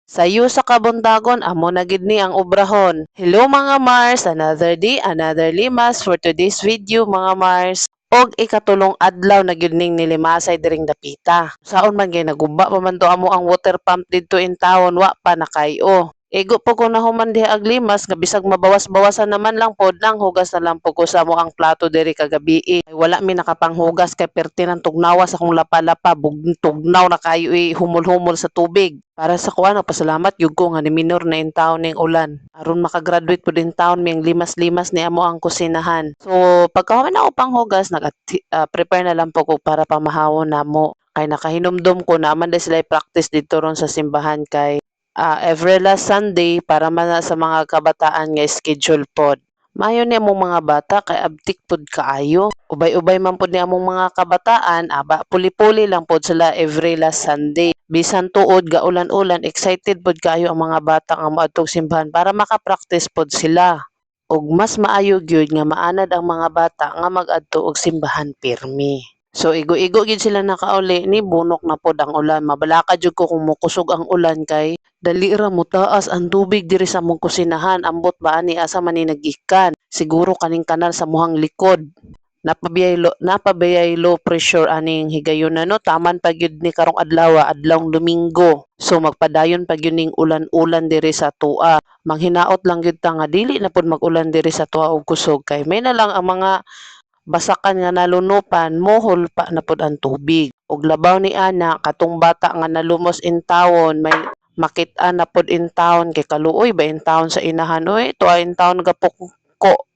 Sayo sa kabuntagon, amo na gid ni ang obrahon. Hello mga Mars, another day, another limas for today's video mga Mars. Og ikatulong adlaw na gyud ning nilimasay diring dapita. Saon man gyud naguba pa man to amo ang water pump didto in town, wa pa nakayo. Ego po ko nahuman diha ag limas nga bisag mabawas-bawasan naman lang pod nang hugas na lang po ko sa mo ang plato diri kagabi. Ay, wala mi nakapanghugas kay perti ng tugnawa sa kong lapa-lapa, tugnaw na kayo humul-humol sa tubig. Para sa kuha, pasalamat yun ko nga ni minor na in taon ning ulan. Aron makagraduate po din taon miyang limas-limas ni amo ang kusinahan. So pagkahuman ako panghugas, prepare na lang po ko para pamahawon namo. Kay nakahinumdum ko na aman sila practice dito ron sa simbahan kay every last Sunday para man sa mga kabataan nga schedule pod. Mayo ni among mga bata kay abtik pod kaayo. Ubay-ubay man pod ni among mga kabataan, aba puli-puli lang pod sila every last Sunday. Bisan tuod gaulan-ulan, excited pod kaayo ang mga bata nga moadtog simbahan para makapractice pod sila. Ug mas maayo gyud nga maanad ang mga bata nga mag-adto og simbahan pirmi. So igo-igo gid sila nakauli ni bunok na pod ang ulan. Mabalaka jud ko kung mukusog ang ulan kay dali ra mo taas ang tubig diri sa mong kusinahan. Ambot ba ani asa man ni nagikan? Siguro kaning kanal sa muhang likod. Napabayay low pressure aning higayon na no. Taman pa gyud ni karong adlawng Domingo. So magpadayon pa gyud ning ulan-ulan diri sa tua. Manghinaot lang gyud ta nga dili na pod mag-ulan diri sa tua og kusog kay may na lang ang mga basakan nga nalunupan, mohol pa na pod ang tubig. Og labaw ni ana katong bata nga nalumos in town, may makit-an na pod in town kay kaluoy ba in town sa inahan oy to in town gapukko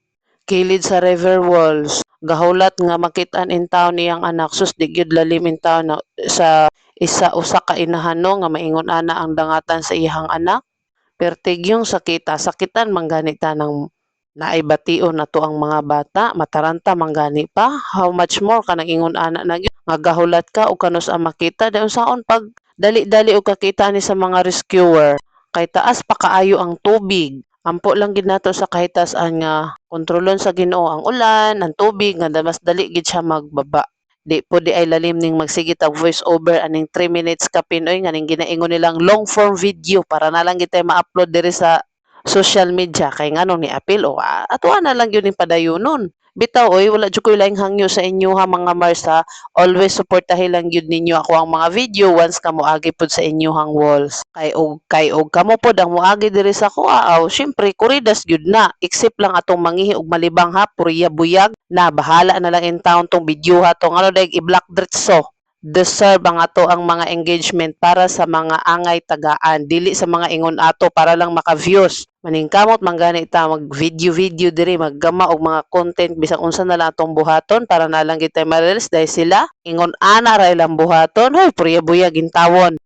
kilid sa river walls. Gahulat nga makit-an in town niyang anak sus di gyud lalim in town sa usa ka inahan no nga maingon ana ang dangatan sa iyang anak. Pertigyong sakitan manggani ta ng naibation na to ang mga bata, mataranta manggani pa. How much more kanang ingon ana na gyud nga gahulat ka o kanus ang makita dayon saon pag dali-dali og kakita ni sa mga rescuer kay taas pa kaayo ang tubig. Ampo lang gid nato sa kahitasan nga kontrolon sa Ginoo ang ulan, ang tubig nga mas dali gid siya magbaba. Di po di ay lalim ning magsigit og voice over aning 3 minutes ka Pinoy nga ning ginaingon nilang long form video para na lang gid ma-upload diri sa social media kay nganong ni apil o atuan na lang yun yung padayonon. Bitaw oy wala jud ko laing hangyo sa inyo ha mga Mars ha. Always supportahin lang gyud ninyo ako ang mga video once kamo agi pod sa inyohang walls. Kay og kamo pod ang moagi diri sa kuha. Syempre kuridas gyud na. Except lang atong mangihi og malibang ha puriya buyag na bahala na lang in town tong video ha tong ano dayeg i-block diretso. Deserve ang ato ang mga engagement para sa mga angay tagaan dili sa mga ingon ato para lang maka-views. Maningkamot manggani ta mag video diri maggama og mga content bisag unsa na lang atong buhaton para na lang kita ma-reels dahil sila ingon ana ra ilang buhaton hoy puriya buya gintawon